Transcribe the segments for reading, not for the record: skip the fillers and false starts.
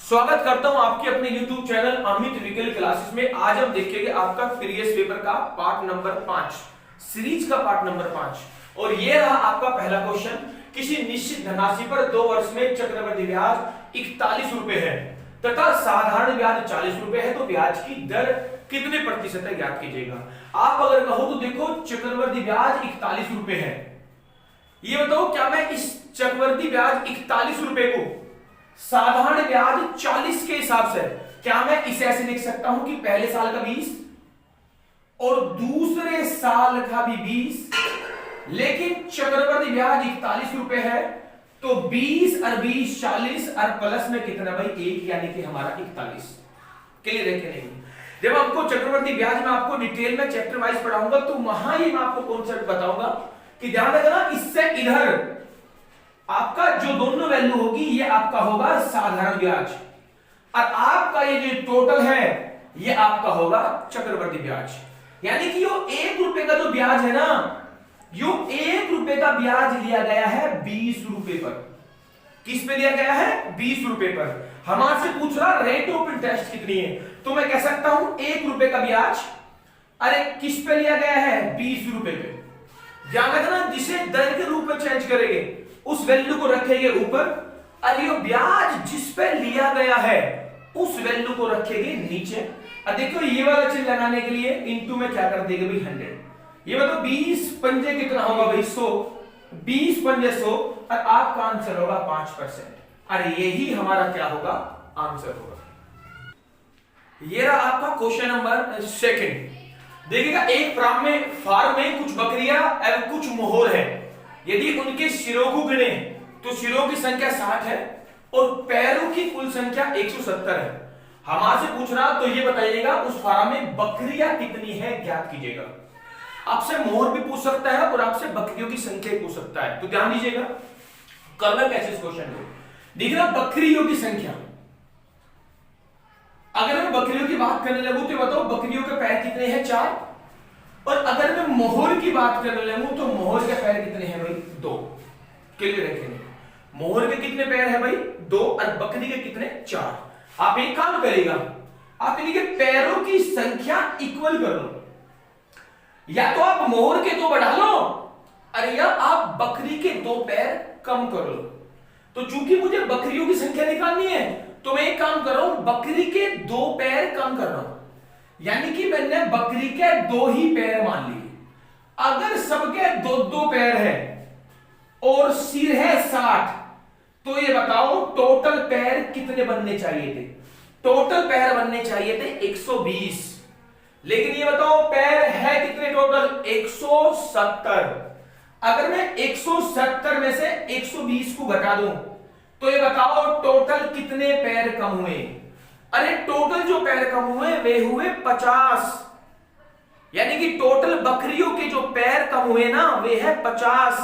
स्वागत करता हूं आपके अपने YouTube channel Amit vehicle classes में। आज हम देखेंगे आपका प्रीवियस पेपर का पार्ट नंबर 5, सीरीज का पार्ट नंबर 5। और ये रहा आपका पहला क्वेश्चन। किसी निश्चित धनराशि पर 2 वर्ष में चक्रवृद्धि ब्याज 41 रुपए है तथा साधारण ब्याज 40 रुपए है, तो ब्याज की दर कितने प्रतिशत है ज्ञात कीजिएगा। आप अगर कहो तो देखो, चक्रवृद्धि ब्याज 41 रुपए है, ये बताओ क्या मैं इस चक्रवृद्धि ब्याज 41 रुपए को साधारण ब्याज 40 के हिसाब से, क्या मैं इसे ऐसे लिख सकता हूं कि पहले साल का 20 और दूसरे साल का भी 20, लेकिन चक्रवृद्धि ब्याज 41 रुपए है, तो 20 और 20 40 और प्लस में कितना भाई 1, यानी कि हमारा 41। क्लियर है कि नहीं? जब आपको चक्रवृद्धि ब्याज में आपको डिटेल में चैप्टर वाइज पढ़ाऊंगा तो वहां ही मैं आपको कॉन्सेप्ट बताऊंगा कि ध्यान रखना, इससे इधर आपका जो दोनों वैल्यू होगी ये आपका होगा साधारण ब्याज, और आपका ये जो टोटल है ये आपका होगा चक्रवृद्धि ब्याज। यानी कि यो 1 रुपए का जो ब्याज है ना, यो 1 रुपए का ब्याज लिया गया है 20 रुपए पर। किस पे लिया गया है? 20 रुपए पर। हमारे से पूछ रहा रेट ऑफ इंटरेस्ट कितनी है, तो मैं कह सकता हूं 1 रुपए का ब्याज, अरे किस पे लिया गया है? 20 रुपए पे। ध्यान रखना, जिसे दर के रूप में चेंज करेंगे उस वैल्यू को रखेंगे ऊपर, और ये ब्याज जिस पे लिया गया है उस वैल्यू को रखेंगे नीचे। अब देखो ये वाला चीज लगाने के लिए इनटू में क्या कर देंगे भाई 100। ये बताओ 20 पंजे कितना होगा भाई 100, 20 पंजे 100, और आपका आंसर होगा 5%। अरे यही हमारा क्या होगा? आंसर होगा। ये रहा आपका क्वेश्चन नंबर 2। देखिएगा, एक फार्म में कुछ बकरियां एवं कुछ मोहर है। यदि उनके सिरों को गिने तो सिरों की संख्या 60 है और पैरों की कुल संख्या 170 है। हमारे से पूछ रहा, तो ये बताइएगा उस फार्म में बकरियां कितनी है ज्ञात कीजिएगा। आपसे मोहर भी पूछ सकता है और आपसे बकरियों की संख्या भी पूछ सकता है, तो ध्यान दीजिएगा करना कैसे इस क्वेश्चन को। देखिएगा, बकरियों की संख्या, अगर मैं बकरियों की बात करने लगूं तो बताओ बकरियों के पैर कितने हैं? 4। और अगर मैं मोहर की बात करने लगूं तो मोहर के पैर कितने हैं भाई? 2। क्लियर रखेंगे, मोहर के कितने पैर हैं भाई? 2, और बकरी के कितने? 4। आप एक काम करेगा, आप इनके पैरों की संख्या इक्वल कर लो, या तो आप मोहर के 2 बढ़ा लो, अरे या आप बकरी के 2 पैर कम कर लो। तो चूंकि मुझे बकरियों की संख्या निकालनी है तो मैं एक काम कर रहा हूं, बकरी के 2 पैर कम कर रहा हूं, यानी कि मैंने बकरी के 2 ही पैर मान लिए। अगर सबके 2-2 पैर है और सिर है 60, तो ये बताओ टोटल पैर कितने बनने चाहिए थे? टोटल पैर बनने चाहिए थे 120, लेकिन ये बताओ पैर है कितने टोटल? 170। अगर मैं 170 में से 120 को घटा दूं तो ये बताओ टोटल कितने पैर कम हुए? अरे टोटल जो पैर कम हुए वे हुए 50, यानी कि टोटल बकरियों के जो पैर कम हुए ना वे है 50।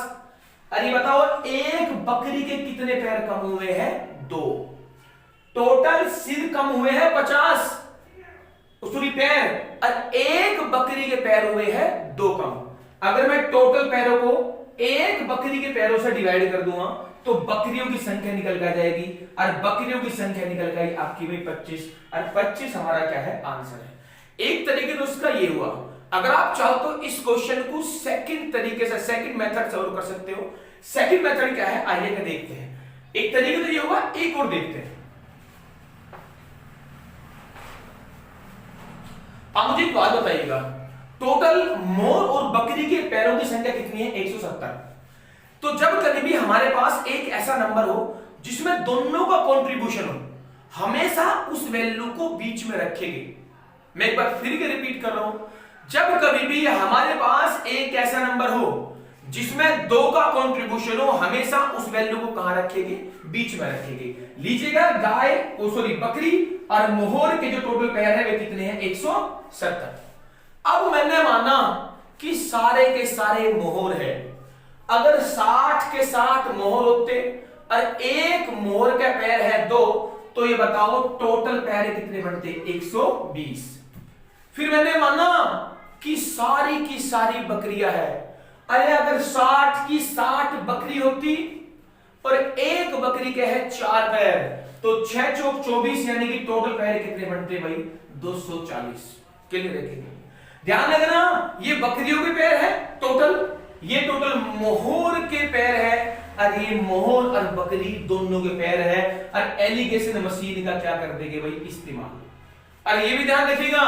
अरे बताओ एक बकरी के कितने पैर कम हुए हैं? 2। टोटल सिर कम हुए हैं 50 सॉरी पैर, और एक बकरी के पैर हुए हैं 2 कम। अगर मैं टोटल पैरों को एक बकरी के पैरों से डिवाइड कर दूंगा तो बकरियों की संख्या निकल कर जाएगी, और बकरियों की संख्या निकल गई आपकी भाई 25, और 25 हमारा क्या है? आंसर है। एक तरीके तो उसका ये हुआ। अगर आप चाहो तो इस क्वेश्चन को सेकंड तरीके से, सेकंड मेथड सॉल्व कर सकते हो। सेकंड मेथड क्या है आइए का देखते हैं। एक तरीके तो ये हुआ, एक और देखते हैं। आप मुझे एक बात बताइएगा, टोटल मोर और बकरी के पैरों की संख्या कितनी है? 170। तो जब कभी भी हमारे पास एक ऐसा नंबर हो जिसमें दोनों का कंट्रीब्यूशन हो, हमेशा उस वैल्यू को बीच में रखेंगे। मैं एक बार फिर के रिपीट कर रहा हूं, जब कभी भी हमारे पास एक ऐसा नंबर हो जिसमें 2 का कंट्रीब्यूशन हो, हमेशा उस वैल्यू को कहां रखेंगे? बीच में रखेंगे। लीजिएगा, गाय सॉरी बकरी और मोहर के जो टोटल पैर है वे कितने हैं? 170। अब मैंने माना कि सारे के सारे मोहर है। अगर 60 के 60 मोहर होते और एक मोहर का पैर है 2, तो ये बताओ टोटल पैर कितने बनते? 120। फिर मैंने माना कि सारी की सारी बकरियां है। अरे अगर 60 की 60 बकरी होती और एक बकरी के है 4 पैर, तो 6 चौक 24 यानी कि टोटल पैर कितने बनते भाई 240। क्लियर है कि ध्यान रखना ये बकरियों के पैर है टोटल, ये टोटल मोहर के पैर है, और ये मोहर और बकरी दोनों के पैर है। और एलिगेशन मशीन का क्या कर देंगे भाई इस्तेमाल। और ये भी ध्यान रखिएगा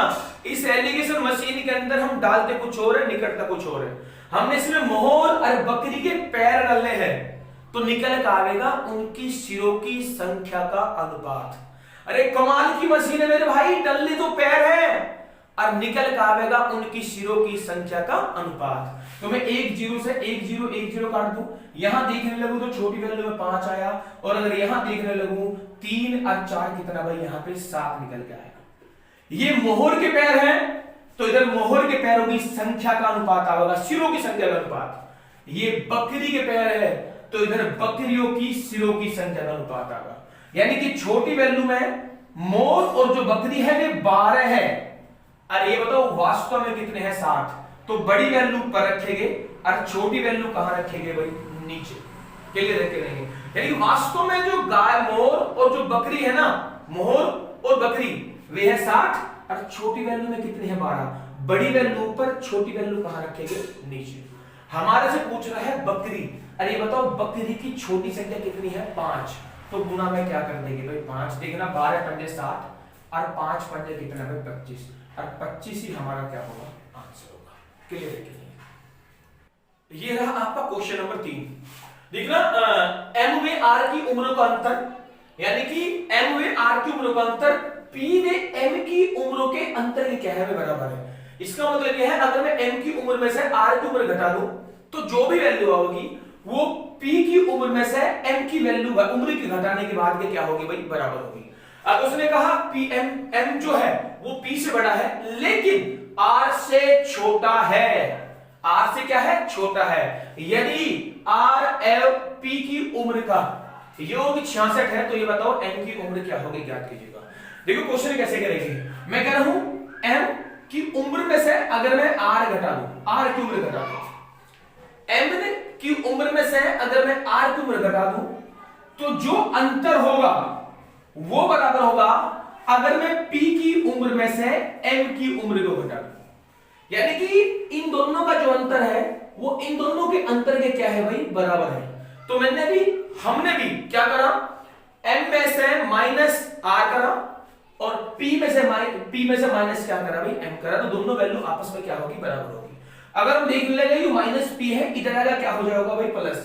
इस एलिगेशन मशीन के अंदर हम डालते कुछ और है निकलता कुछ और है। हमने इसमें मोहर और बकरी के पैर डालने हैं तो निकल कर आएगा उनकी सिरों की संख्या का अनुपात। अरे कमाल की मशीन है मेरे भाई, डल्ले तो पैर है और निकल कर आएगा उनकी सिरों की संख्या का अनुपात। तो मैं 1 0 से 1 0 1 0 काट दूं, यहां देखने लगूं तो छोटी वैल्यू में 5 आया, और अगर यहां देखने लगूं 3 और 4 कितना भाई यहां पे 7 निकल के आएगा। ये मोहर के पैर हैं तो इधर मोहर के पैरों की संख्या का अनुपात आएगा, सिरों की संख्या का अनुपात। ये बकरी के पैर है तो इधर बकरियों की सिरों की संख्या का अनुपात आएगा। यानी कि छोटी वैल्यू में मोर और जो बकरी है वे 12 है, और ये बताओ वास्तव में कितने हैं 7। तो बड़ी वैल्यू पर रखेंगे और छोटी वैल्यू कहां रखेंगे भाई नीचे। क्लियर रखे रहेंगे, यानी वास्तव में जो गाय मोर और जो बकरी है ना, मोर और बकरी वे है 60 और छोटी वैल्यू में कितने हैं 12। बड़ी वैल्यू पर छोटी वैल्यू कहां रखेंगे नीचे। हमारे से पूछ रहा है बकरी, अरे ये बताओ बकरी की छोटी संख्या कितनी है 5, तो गुना में क्या कर देंगे भाई 5। देखना 12 पंजे 60 और 5 पंजे कितना है 25, और 25 ही हमारा क्या होगा आंसर होगा। क्लियर है कि नहीं। ये रहा आपका क्वेश्चन नंबर 3। देखना एम वे आर की उम्र का अंतर, यानी कि एम वे आर की उम्र का अंतर पी वे एम की उम्रों के अंतर के क्या है बराबर है। इसका मतलब यह है अगर मैं एम की उम्र में से आर की उम्र घटा दूं तो जो भी वैल्यू होगी वो पी की उम्र में से एम की वैल्यू उम्र की घटाने के बाद के क्या होगी भाई बराबर होगी। अब उसने कहा पी एम एम जो है वो पी से बड़ा है लेकिन आर से छोटा है। आर से क्या है छोटा है। यदि आर एव पी की उम्र का योग 66 है तो ये बताओ एम की उम्र क्या होगी ज्ञात कीजिएगा। देखो क्वेश्चन कैसे करेंगे, मैं कह रहा हूं एम की उम्र में से अगर मैं आर घटा दूं, आर की उम्र घटा दूं, एम की उम्र में से अगर मैं आर की उम्र घटा दूं तो जो अंतर होगा वो बराबर होगा अगर मैं पी की उम्र में से एम की उम्र को घटा दूं। यानी कि इन दोनों का जो अंतर है वो इन दोनों के अंतर के क्या है भाई बराबर है। तो हमने भी क्या करा, एम में से माइनस आर करा और पी में से माइनस क्या करा भाई एम करा, तो दोनों वैल्यू आपस में क्या होगी बराबर होगी। अगर हम देख लेंगे ये माइनस पी है, इधर आएगा क्या हो जाएगा भाई प्लस,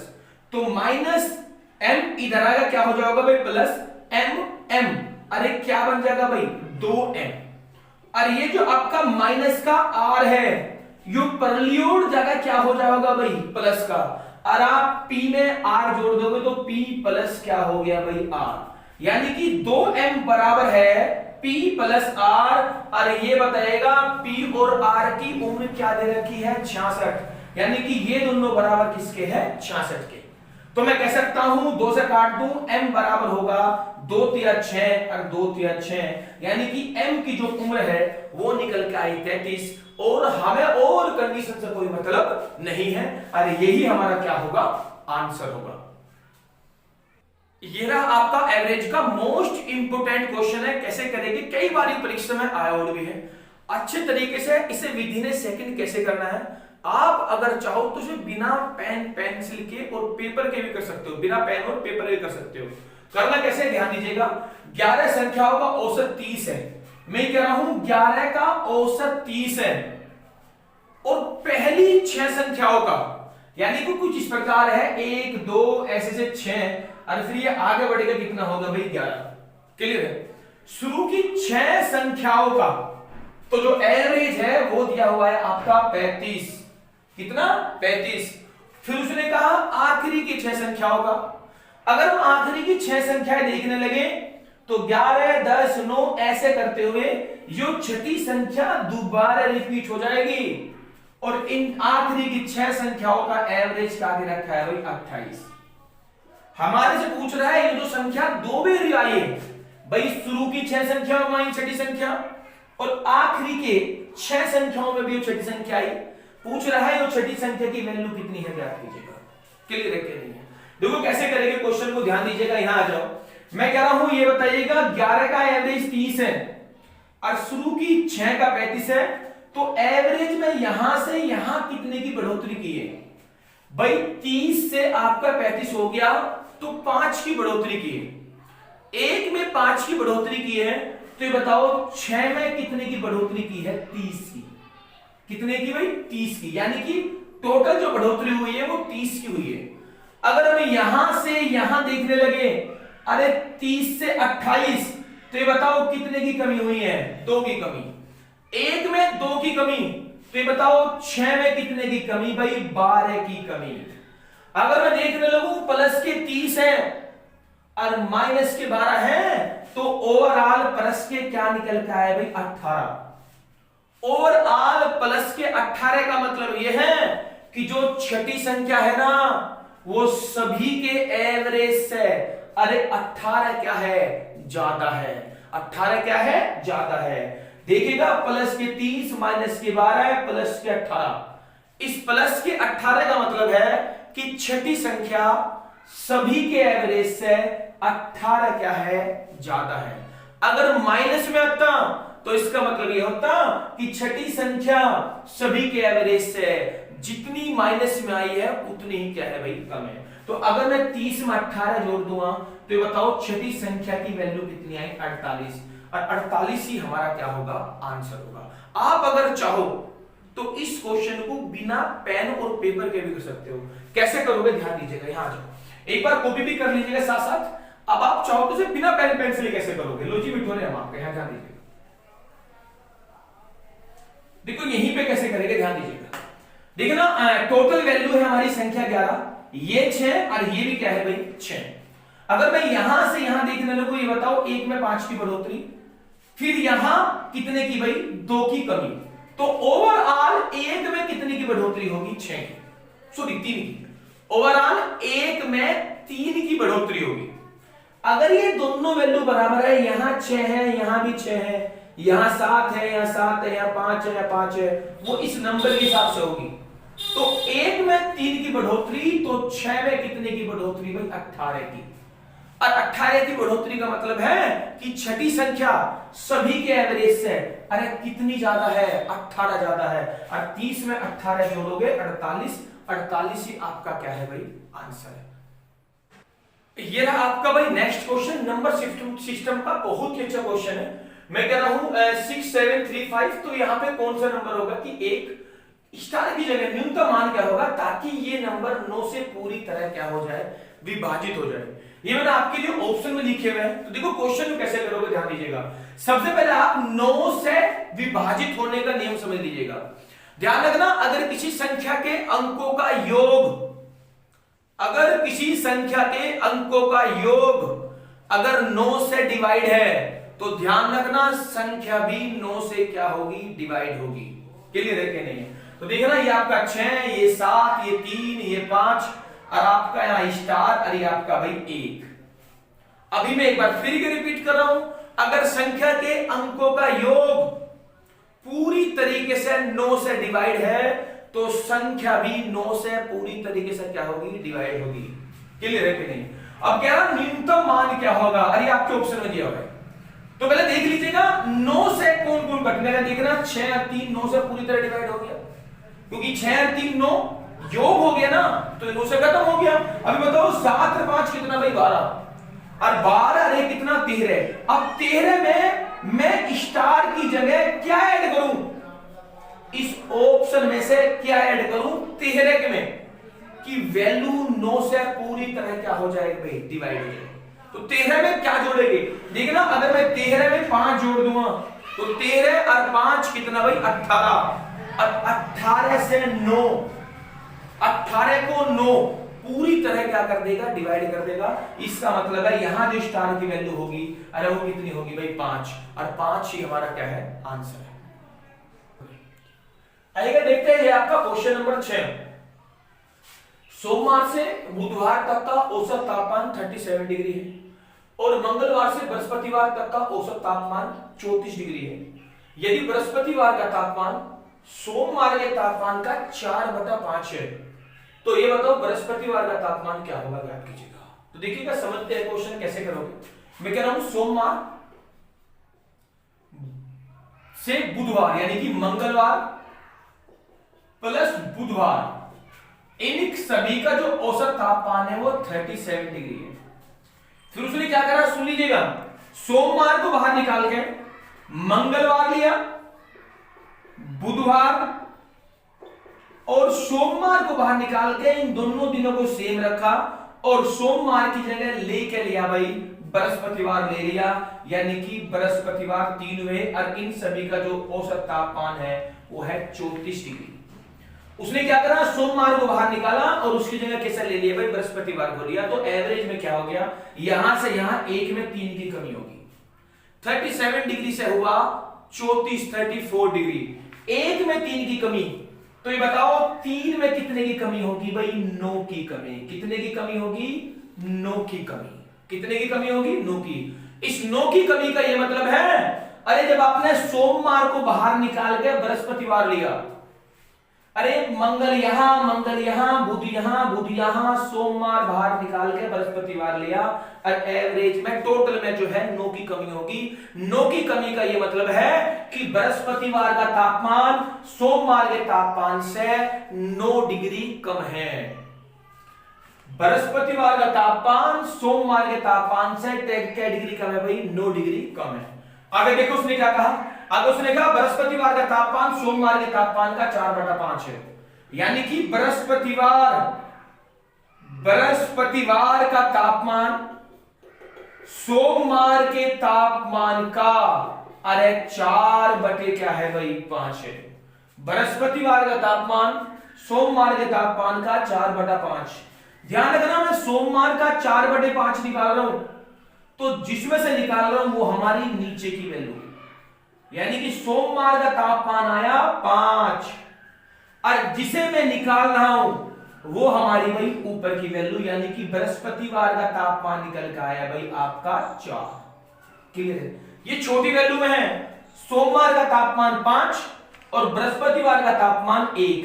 तो माइनस एम इधर आएगा क्या हो जाएगा भाई प्लस एम एम, अरे क्या बन जाएगा भाई 2m। और ये जो आपका माइनस का आर है यो परलियोड जगह क्या हो जाएगा भाई प्लस का, और आप p में r जोड़ दोगे तो p प्लस क्या हो गया भाई r, यानी कि 2m बराबर है p प्लस r। और ये बताएगा p और r की उम्र क्या दे रखी है 66, यानी कि ये दोनों बराबर किसके हैं 66 के। तो मैं कह सकता हूं 2 से काट दूं m बराबर होगा 2 तिया 6 और 2 तिया 6, यानी कि m की जो उम्र है वो निकल के आई 33, और हमें और कंडीशन से कोई मतलब नहीं है, और यही हमारा क्या होगा आंसर होगा। ये रहा आपका एवरेज का मोस्ट इंपोर्टेंट क्वेश्चन है, कैसे करेंगे कई बार परीक्षा में आया और भी है। अच्छे तरीके से इसे विधि ने सेकंड कैसे करना है, आप अगर चाहो तो इसे बिना पेन पेंसिल के और पेपर के भी कर सकते हो, बिना पेन और पेपर के कर सकते हो। करना कैसे ध्यान दीजिएगा, 11 संख्याओं का औसत 30 है, मैं कह रहा हूं 11 का औसत 30 है, और पहली 6 संख्याओं का यानी कि कुछ इस प्रकार है 1 2 ऐसे से 6, और फिर ये आगे बढ़ेगा कितना होगा भाई 11। क्लियर है। शुरू की 6 संख्याओं का तो जो एवरेज है वो दिया हुआ है आपका 35, कितना 35। फिर उसने कहा आखिरी की 6 संख्याओं का, अगर हम आखिरी की 6 संख्याएं देखने लगे तो 11 10 9 ऐसे करते हुए जो छठी संख्या दोबारा रिपीट हो जाएगी, और इन आखिरी की 6 संख्याओं का एवरेज क्या दे रखा है भाई 28। हमारे से पूछ रहा है ये जो संख्या 2 बार आई है भाई, शुरू की 6 संख्याओं में छठी संख्या और आखिरी के 6 संख्याओं में भी वो छठी संख्या आई, पूछ रहा है वो छठी संख्या की वैल्यू कितनी है ज्ञात कीजिएगा। क्लियर है कि नहीं है। देखो कैसे करेंगे क्वेश्चन को ध्यान दीजिएगा, यहां आ जाओ। मैं कह रहा हूं ये बताइएगा 11 का एवरेज 30 है और शुरू की 6 का 35 है, तो एवरेज में यहां से यहां कितने की बढ़ोतरी की है भाई? 30 से आपका 35 हो गया तो 5 की बढ़ोतरी की है। एक में 5 की बढ़ोतरी की है, तो ये बताओ 6 में कितने की बढ़ोतरी की है? 30 की। कितने की भाई? 30 की। यानी कि टोटल जो बढ़ोतरी हुई है वो 30 की हुई है। अगर हम यहां से यहां देखने लगे, अरे 30 से 28, तो ये बताओ कितने की कमी हुई है? 2 की कमी। एक में 2 की कमी, तो ये बताओ 6 में कितने की कमी भाई? 12 की कमी। अगर मैं देखने लगूं प्लस के 30 है और माइनस के 12 है, तो ओवरऑल प्लस के क्या निकल के आए भाई? 18। ओवरऑल प्लस के 18 का मतलब यह है कि जो छठी संख्या है ना वो सभी के एवरेज से, अरे 18 क्या है? ज्यादा है। 18 क्या है? ज्यादा है। देखिएगा प्लस के 30 माइनस के 12 प्लस के 18। इस प्लस के 18 का मतलब है कि छठी संख्या सभी के एवरेज से 18 क्या है? ज्यादा है। अगर माइनस में आता तो इसका मतलब यह होता कि छठी संख्या सभी के एवरेज से जितनी माइनस में आई है उतनी ही क्या है भाई? कम है। तो अगर मैं 30 में 18 जोड़ दूंगा तो ये बताओ छठी संख्या की वैल्यू कितनी आई? 48। और 48 ही हमारा क्या होगा? आंसर होगा। आप अगर चाहो तो इस क्वेश्चन को बिना पेन और पेपर के भी कर सकते हो। कैसे करोगे? ध्यान दीजिएगा, यहां आ जाओ, एक बार कॉपी भी कर लीजिएगा साथ साथ। अब आप चाहो तो इसे बिना पेन पेंसिल कैसे करोगे? लो जी बिठो रहे हम आपके यहां, ध्यान दीजिएगा। देखो यहीं पे कैसे करेंगे, ध्यान दीजिएगा। देखो ना, टोटल वैल्यू है हमारी संख्या 11, ये 6 और ये भी क्या है भाई? 6। अगर मैं यहां से यहां देखने लगूं, ये बताओ एक में 5 की बढ़ोतरी, फिर यहां कितने की भाई? 2 की कमी, तो ओवरऑल एक में कितने की बढ़ोतरी होगी? 6 की, सॉरी 3 की। ओवरऑल एक में 3 की बढ़ोतरी होगी। अगर ये दोनों वैल्यू बराबर है, यहां 6 है यहां भी 6 है, यहां 7 है यहाँ 7 है, यहाँ 5 है यहाँ 5 है, वो इस नंबर के हिसाब से होगी। तो एक में 3 की बढ़ोतरी, तो 6 में कितने की बढ़ोतरी भाई? 18 की। और 18 की बढ़ोतरी का मतलब है कि छठी संख्या सभी के एवरेज से, अरे कितनी ज्यादा है? 18 ज्यादा है। और 30 में 18 जोड़ोगे 48, 48 ही आपका क्या है भाई? आंसर है। ये रहा आपका भाई नेक्स्ट क्वेश्चन। नंबर सिस्टम का बहुत ही अच्छा क्वेश्चन है। मैं कह रहा हूं 6 7 3 5, तो यहां पे कौन सा नंबर होगा कि एक स्टार की जगह न्यूनतम मान क्या होगा, ताकि ये नंबर 9 से पूरी तरह क्या हो जाए? विभाजित हो जाए। ये मैंने आपके लिए ऑप्शन में लिखे हुए हैं। तो देखो क्वेश्चन कैसे करोगे, ध्यान दीजिएगा। सबसे पहले आप 9 से विभाजित होने का नियम समझ लीजिएगा। ध्यान रखना, अगर किसी संख्या के अंकों का योग, अगर किसी संख्या के अंकों का योग अगर 9 से डिवाइड है, तो ध्यान रखना संख्या भी 9 से क्या होगी? डिवाइड होगी। क्लियर है कि नहीं? तो देखना, ये आपका 6, ये 7, ये 3, ये 5, और आपका यहां स्टार, और ये आपका भाई 1। अभी मैं एक बार फिर रिपीट कर रहा हूं, अगर संख्या के अंकों का योग पूरी तरीके से 9 से डिवाइड है, तो संख्या भी 9 से पूरी तरीके से क्या होगी? डिवाइड होगी। क्लियर है कि नहीं? अब क्या न्यूनतम मान क्या होगा? अरे आपके ऑप्शन में दिया हुआ है, तो पहले देख लीजिएगा 9 से कौन कौन कटने का। देखना 6 और 3 9 से पूरी तरह डिवाइड हो गया, क्योंकि 6 और 3 9 योग हो गया ना, तो 9 से खत्म हो गया। अभी बताओ 7 और 5 कितना भाई? 12, और 12 रे कितना? 13। अब 13 में मैं स्टार की जगह क्या ऐड करूं? इस ऑप्शन में से क्या ऐड करूं? 13 में कि वैल्यू 9 से पूरी तरह क्या हो जाएगी भाई? डिवाइड हो जाएगी। तो 13 में क्या जोड़ेंगे? देखना, अगर मैं 13 में 5 जोड़ दूंगा तो 13 और 5 कितना भाई? 18। अब 18 से 9, 18 को 9 पूरी तरह क्या कर देगा? डिवाइड कर देगा। इसका मतलब है यहां जो स्टार की वैल्यू होगी, अरे वो कितनी होगी भाई? 5, और 5 ही हमारा क्या है? आंसर है। आइए देखते हैं, ये आपका क्वेश्चन नंबर 6। सोमवार से बुधवार तक का औसत तापमान 37 डिग्री है और मंगलवार से बृहस्पतिवार तक का औसत तापमान 34 डिग्री है। यदि बृहस्पतिवार का तापमान सोमवार के तापमान का 4/5 है, तो ये बताओ बृहस्पतिवार का तापमान क्या होगा? ज्ञात कीजिएगा। तो देखिएगा, समझते हैं क्वेश्चन कैसे करोगे। मैं कह रहा हूं सोमवार से बुधवार यानी कि मंगलवार प्लस बुधवार, इन सभी का जो औसत तापमान है वो 37 डिग्री है। फिर उसने क्या करा सुन लीजिएगा, सोमवार को बाहर निकाल के मंगलवार लिया, बुधवार और सोमवार को बाहर निकाल के इन दोनों दिनों को सेम रखा और सोमवार की जगह लेके लिया भाई बृहस्पतिवार ले लिया, यानी कि बृहस्पतिवार 3 हुए और इन सभी का जो औसत तापमान है वो है 34 डिग्री। उसने क्या करा, सोमवार को बाहर निकाला और उसकी जगह कैसा ले लिया भाई बृहस्पतिवार को लिया, तो एवरेज में क्या हो गया, यहां से यहां 1 में 3 की कमी होगी। 37 डिग्री से हुआ 34 डिग्री, 1 में 3 की कमी, तो ये बताओ 3 में कितने की कमी होगी भाई, 9 की कमी। कितने की कमी होगी, 9 की कमी। कितने की कमी होगी, 9 की। इस 9 की कमी का ये मतलब है, अरे जब आपने सोमवार को बाहर निकाल के बृहस्पतिवार लिया, अरे मंगल यहां बुध यहां सोमवार बाहर निकाल के बृहस्पतिवार लिया और एवरेज में टोटल में जो है 9 की कमी होगी। 9 की कमी का ये मतलब है कि बृहस्पतिवार का तापमान सोमवार के तापमान से 9 डिग्री कम है। बृहस्पतिवार का तापमान सोमवार के तापमान से क्या डिग्री कम है भाई, 9 डिग्री कम है। आगे देखो उसने क्या कहा, आगे उसने कहा बृहस्पतिवार का तापमान सोमवार के तापमान का 4/5 है, यानी कि बृहस्पतिवार का तापमान सोमवार के तापमान का अरे 4 क्या है भाई 5 है। बृहस्पतिवार का तापमान सोमवार के तापमान का 4/5। ध्यान रखना, मैं सोमवार का 4/5 निकाल रहा हूं तो जिसमें से निकाल रहा हूं वो हमारी नीचे की वैल्यू, यानी कि सोमवार का तापमान आया 5 और जिसे मैं निकाल रहा हूं वो हमारी भाई ऊपर की वैल्यू, यानी कि बृहस्पतिवार का तापमान निकल के आया भाई आपका 4। क्लियर है, ये छोटी वैल्यू में है, सोमवार का तापमान 5 और बृहस्पतिवार का तापमान 1।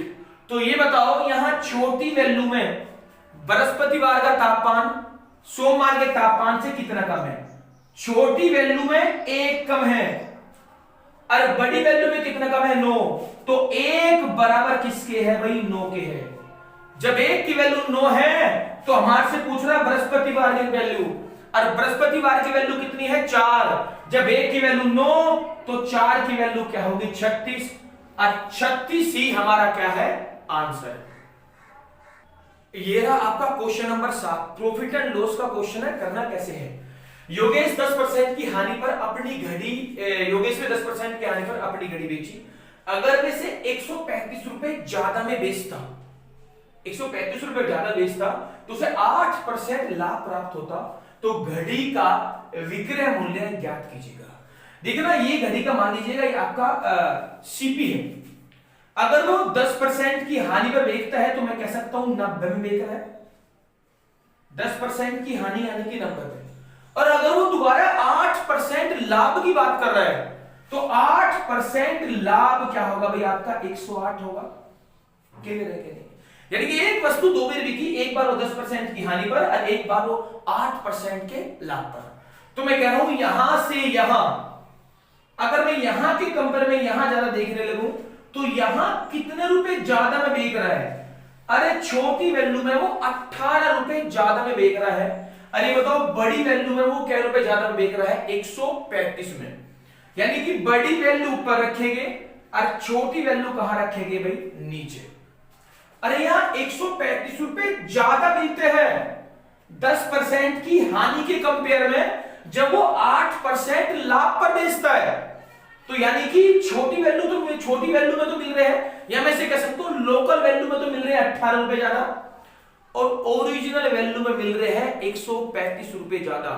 तो ये बताओ यहां छोटी वैल्यू में बृहस्पतिवार का तापमान सोमवार के तापमान से कितना कम है, छोटी वैल्यू में 1 कम है और बड़ी वैल्यू में कितना कम है, 9। तो 1 बराबर किसके है भाई, 9 के है। जब 1 की वैल्यू 9 है तो हमारे से पूछ रहा है बृहस्पतिवार की वैल्यू, और बृहस्पतिवार की वैल्यू कितनी है 4। जब 1 की वैल्यू 9 तो 4 की वैल्यू क्या होगी 36 और 36 ही हमारा क्या है आंसर। ये रहा आपका question number 7, profit and loss का क्वेश्चन है। करना कैसे है, योगेश 10% की हानि पर अपनी घड़ी, योगेश ने 10% की हानि पर अपनी घड़ी बेची। अगर मैं से 135 रुपए ज्यादा में बेचता, 135 रुपए ज्यादा बेचता तो उसे 8% लाभ प्राप्त होता। तो घड़ी का विक्रय मूल्य ज्ञात कीजिएगा। देखिए ना, ये घड़ी का मान लीजिएगा ये आपका सीपी है। अगर वो 10% की हानि पर बेचता है तो मैं कह सकता हूं 90 में बेच रहा है, 10% की हानि यानी कि 90 में। और अगर वो दोबारा 8% लाभ की बात कर रहा है तो 8% लाभ क्या होगा भाई आपका 108 होगा। क्लियर है कि नहीं, यानी कि एक वस्तु 2 बार बिकी, एक बार वो 10% की हानि पर और एक बार वो 8% के लाभ पर। तो मैं कह रहा हूं यहां से यहां, अगर मैं यहां के कंपेयर में यहां ज्यादा देखने लगूं तो यहां कितने रुपए ज्यादा में बेच रहा है, अरे छोटी वैल्यू में वो 18 रुपए ज्यादा में बेच रहा है। अरे बताओ बड़ी वैल्यू में वो क्या रुपए ज्यादा में बेच रहा है 135 में। यानी कि बड़ी वैल्यू ऊपर रखेंगे और छोटी वैल्यू कहां रखेंगे भाई नीचे। अरे यहां 135 रुपए ज्यादा मिलते हैं 10% की हानि के कंपेयर में, जब वो 8% लाभ पर बेचता है। तो यानी कि छोटी वैल्यू में तो मिल रहे हैं, या मैं इसे कह सकता हूं लोकल वैल्यू में तो मिल रहे हैं 18 रुपए ज्यादा और ओरिजिनल वैल्यू में मिल रहे हैं 135 रुपए ज्यादा।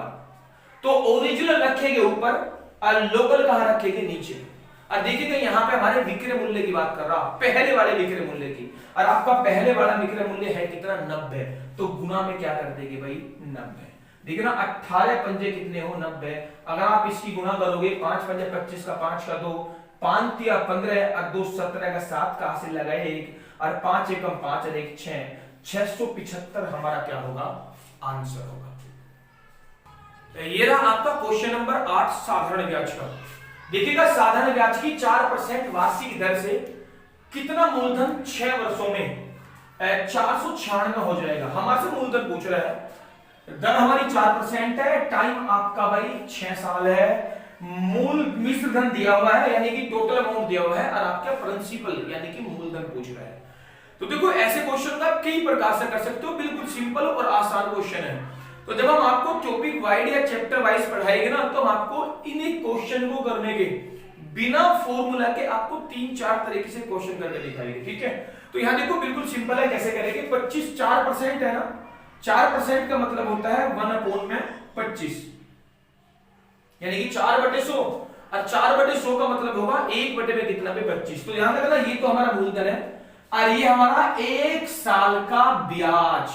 तो ओरिजिनल रखेंगे ऊपर और लोकल कहां रखेंगे नीचे। और देखिएगा यहां पे हमारे विक्रय मूल्य की बात कर रहा, पहले वाले विक्रय मूल्य की, और आपका पहले वाला विक्रय मूल्य है कितना 90। तो गुना में क्या कर देंगे भाई 90। देखिए ना 18 पंजे कितने हो 90। अगर आप इसकी गुना करोगे 5 पंजे 25 का 5 का 2, 5 या 15 और 2 17 का 7 का हासिल लगाए 1 और 5 एकम 5 और 1 6, 675 हमारा क्या होगा आंसर होगा। ये रहा आपका क्वेश्चन नंबर 8 साधारण ब्याज का। देखिएगा साधारण ब्याज की 4% वार्षिक दर से कितना मूलधन 6 वर्षों में 496 हो जाएगा। हमारे से मूलधन पूछ रहा है, दर हमारी 4% है, टाइम आपका भाई 6 साल है, मूल मिश्र धन दिया हुआ है यानी कि टोटल अमाउंट दिया हुआ है, और आपका प्रिंसिपल यानी कि मूलधन पूछ रहा है। तो देखो ऐसे क्वेश्चन का कई प्रकार से कर सकते हो, बिल्कुल सिंपल और आसान क्वेश्चन है। तो जब हम आपको टॉपिक वाइड या चैप्टर वाइज पढ़ाएंगे ना, तो हम आपको इन एक क्वेश्चन को करने के बिना फॉर्मूला के आपको 3-4 तरीके से क्वेश्चन करके दिखाएंगे, ठीक है। तो यहाँ देखो बिल्कुल सिंपल है, कैसे करेंगे। 25 4% है ना, 4% का मतलब होता है 1/25 यानी कि 4/100, और 4/100 का मतलब होगा 1 में कितना पे 25। तो ध्यान रखना ये तो हमारा मूलधन है और ये हमारा 1 साल का ब्याज,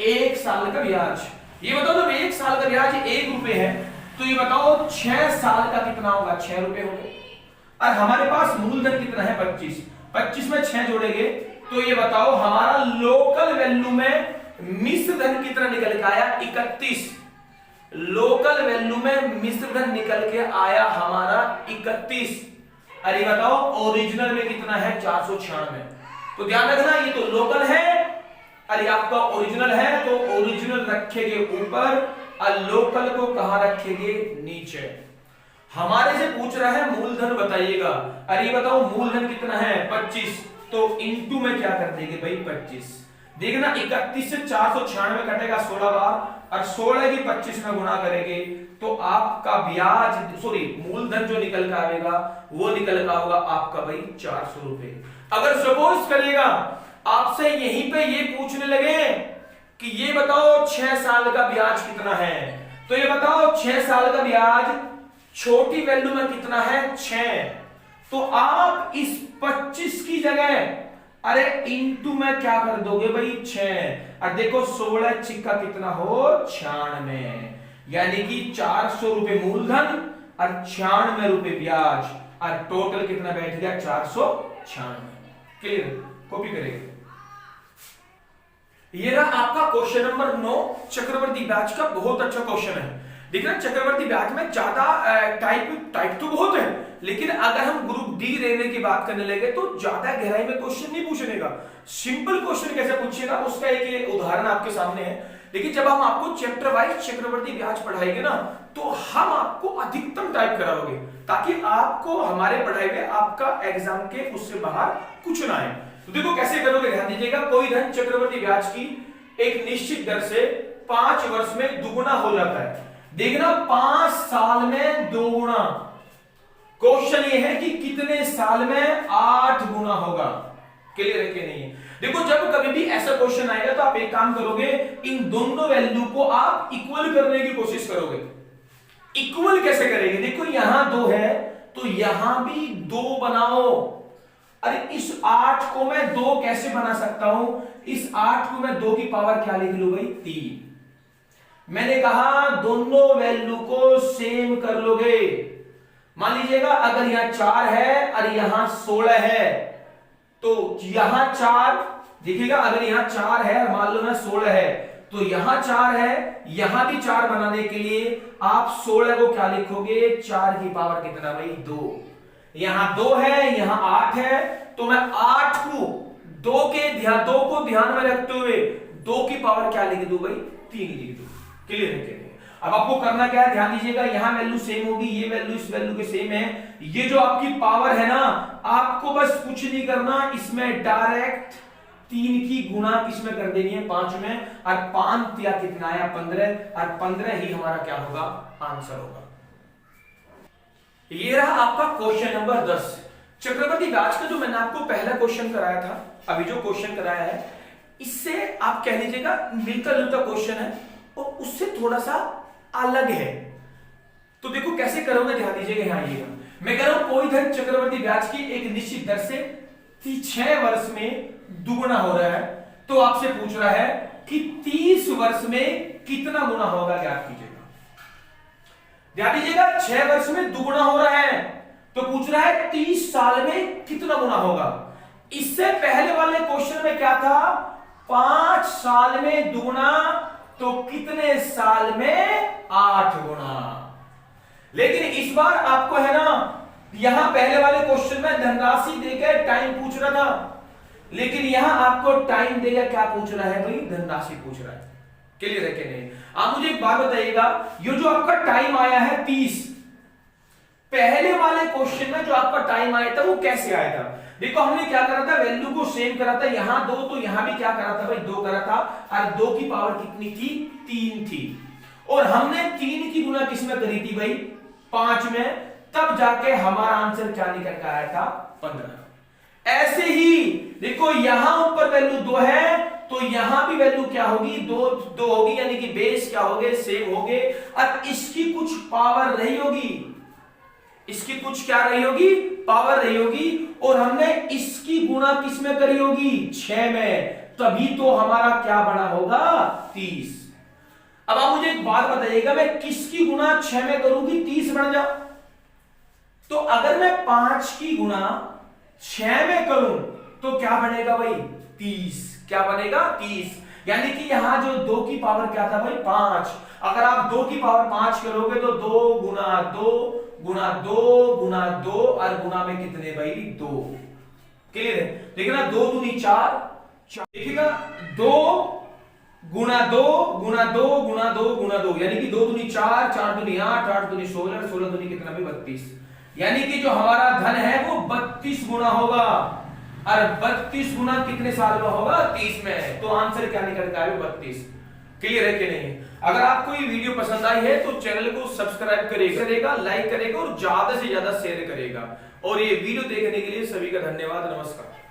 1 साल का ब्याज। ये बताओ जब 1 साल का ब्याज 1 रुपए है, तो ये बताओ 6 साल का कितना होगा, 6 रुपए होंगे। और हमारे पास मूलधन कितना है 25 में 6 जोड़ेंगे, तो ये बताओ हमारा लोकल वैल्यू में मिश्र धन कितना निकल के आया 31। लोकल वैल्यू में मिश्र धन निकल के आया हमारा 31। अरे बताओ ओरिजिनल में कितना है 496। तो ध्यान रखना ये तो लोकल है, अरे आपका ओरिजिनल है, तो ओरिजिनल रखेंगे ऊपर और लोकल को कहां रखेंगे नीचे। हमारे से पूछ रहा है मूलधन बताइएगा, अरे बताओ मूलधन कितना है 25, तो इनटू में क्या कर देंगे भाई 25। देखना 31 से 496 कटेगा 16 बार, और 16 की 25 में गुणा करेंगे तो आपका ब्याज सॉरी मूलधन जो निकल कर आएगा वो निकल का होगा आपका भाई 400 रुपए। अगर सपोज करिएगा आपसे यहीं पे ये पूछने लगे कि ये बताओ 6 साल का ब्याज कितना है, तो ये बताओ 6 साल का ब्याज छोटी वैल्यू में कितना है 6, तो आप इस 25 की जगह अरे इंटू में क्या कर दोगे भाई 6, और देखो 16 छिक्का कितना हो 96, यानी कि 400 रुपए मूलधन और 96 रुपए ब्याज, और टोटल कितना बैठ गया 496। क्लियर, कॉपी करेंगे। ये रहा आपका क्वेश्चन नंबर 9 चक्रवर्ती ब्याज का। बहुत अच्छा क्वेश्चन है। देखना चक्रवर्ती ब्याज में ज्यादा टाइप तो बहुत है, लेकिन अगर हम ग्रुप डी रेलवे की बात करने लगे तो ज्यादा गहराई में क्वेश्चन नहीं पूछने का, सिंपल क्वेश्चन कैसे पूछेगा उसका एक उदाहरण आपके सामने है। लेकिन जब हम आपको चैप्टर वाइज चक्रवर्ती ब्याज पढ़ाएंगे ना, तो हम आपको अधिकतम टाइप कराओगे, ताकि आपको हमारे पढ़ाई में आपका एग्जाम के उससे बाहर कुछ ना आए। तो देखो कैसे करोगे, ध्यान दीजिएगा। कोई धन चक्रवर्ती ब्याज की एक निश्चित दर से 5 वर्ष में दुगुना हो जाता है। देखना 5 साल में 2 गुना। क्वेश्चन ये है कि कितने साल में 8 गुना होगा। क्लियर है कि नहीं? देखो जब कभी भी ऐसा क्वेश्चन आएगा तो आप एक काम करोगे, इन दोनों वैल्यू को आप इक्वल करने की कोशिश करोगे। इक्वल कैसे करेंगे? देखो यहां 2 है तो यहां भी 2 बनाओ। अरे इस 8 को मैं 2 कैसे बना सकता हूं? इस 8 को मैं 2 की पावर क्या लिख लूं भाई 3। मैंने कहा दोनों वैल्यू को सेम कर लोगे। मान लीजिएगा अगर यहां 4 है और यहां 16 है, तो यहां 4 देखिएगा, अगर यहां 4 है और मान लो ना 16 है, तो यहां 4 है, यहां भी 4 बनाने के लिए आप 16 को क्या लिखोगे 4 की पावर कितना भाई 2। यहां 2 है, यहां 8 है, तो मैं 8 को 2 को ध्यान में रखते हुए 2 की पावर क्या लिख दूं भाई 3 लिख दूं। क्लियर है क्या? अब आपको करना क्या है, ध्यान दीजिएगा। यहां वैल्यू सेम होगी, ये वैल्यू इस वैल्यू के सेम है। ये जो आपकी पावर है ना, आपको बस कुछ नहीं करना, इसमें डायरेक्ट 3 की गुणा किसमें कर देनी है 5 में, और 5 या कितना आया 15, और 15 ही हमारा क्या होगा आंसर होगा। ये रहा आपका क्वेश्चन नंबर 10 चक्रवर्ती ब्याज का। जो मैंने आपको पहला क्वेश्चन कराया था, अभी जो क्वेश्चन कराया है, इससे आप कह लीजिएगा मिलता जुलता क्वेश्चन है और उससे थोड़ा सा अलग है। तो देखो कैसे करोगे, ध्यान दीजिएगा। यहां आइएगा, मैं कह रहा हूं कोई धन चक्रवर्ती ब्याज की एक निश्चित दर से 6 वर्ष में दुगुना हो रहा है, तो आपसे पूछ रहा है कि 30 वर्ष में कितना गुना होगा, ज्ञात कीजिएगा। ध्यान दीजिएगा 6 वर्ष में दुगुना हो रहा है, तो पूछ रहा है 30 साल में कितना गुना होगा। इससे पहले वाले क्वेश्चन में क्या था 5 साल में दुगुना, तो कितने साल में 8 गुना। लेकिन इस बार आपको है ना, यहां पहले वाले क्वेश्चन में धनराशि देकर टाइम पूछ रहा था, लेकिन यहां आपको टाइम देगा क्या पूछ रहा है भाई, धनराशि पूछ रहा है। क्लियर है कि नहीं? आप मुझे एक बात बताइएगा, ये जो आपका टाइम आया है 30, पहले वाले क्वेश्चन में जो आपका टाइम आया था वो कैसे आया था? देखो हमने क्या करा था, वैल्यू को सेम करा था, यहां 2 तो यहां भी क्या करा था भाई 2 करा था, और 2 की पावर कितनी थी, 3 थी, और हमने 3 की गुना किस में करी थी भाई, 5 में, तब जाके हमारा आंसर क्या निकल कर आया था, 15। ऐसे ही देखो यहां ऊपर वैल्यू 2 है, तो यहां भी वैल्यू क्या होगी, 2 होगी, यानी कि बेस क्या हो गए, सेम हो गए। अब इसकी कुछ पावर रही होगी, इसकी कुछ क्या रही होगी, पावर रही होगी, और हमने इसकी गुणा किस में करी होगी, 6 में, तभी तो हमारा क्या बना होगा, 30। अब आप मुझे एक बात बताइएगा, मैं किसकी गुणा 6 में करूंगी 30 बन जा? तो अगर मैं 5 की गुणा 6 में करूं तो क्या बनेगा भाई, 30। क्या बनेगा, 30। यानी कि यहां जो 2 की पावर क्या था भाई, 5। अगर आप 2 की पावर 5 करोगे तो 2 गुना 2 गुना 2 गुना 2, और गुना में कितने भाई, 2। क्लियर है? देखिए 2 दूनी 4, देखिएगा 2 गुना 2 गुना 2 गुना 2 गुना 2, यानी कि 2 दूनी 4, 4 दूनी 8, 8 दूनी 16, 16 दूनी कितना भी 32, यानी कि जो हमारा धन है वो 32 गुना होगा, और 32 गुना कितने साल में होगा, 30 में। तो आंसर क्या निकल कर आएगा, 32। क्लियर है कि नहीं? अगर आपको ये वीडियो पसंद आई है तो चैनल को सब्सक्राइब करेगा, लाइक करेगा, और ज्यादा से ज्यादा शेयर करेगा। और ये वीडियो देखने के लिए सभी का धन्यवाद, नमस्कार।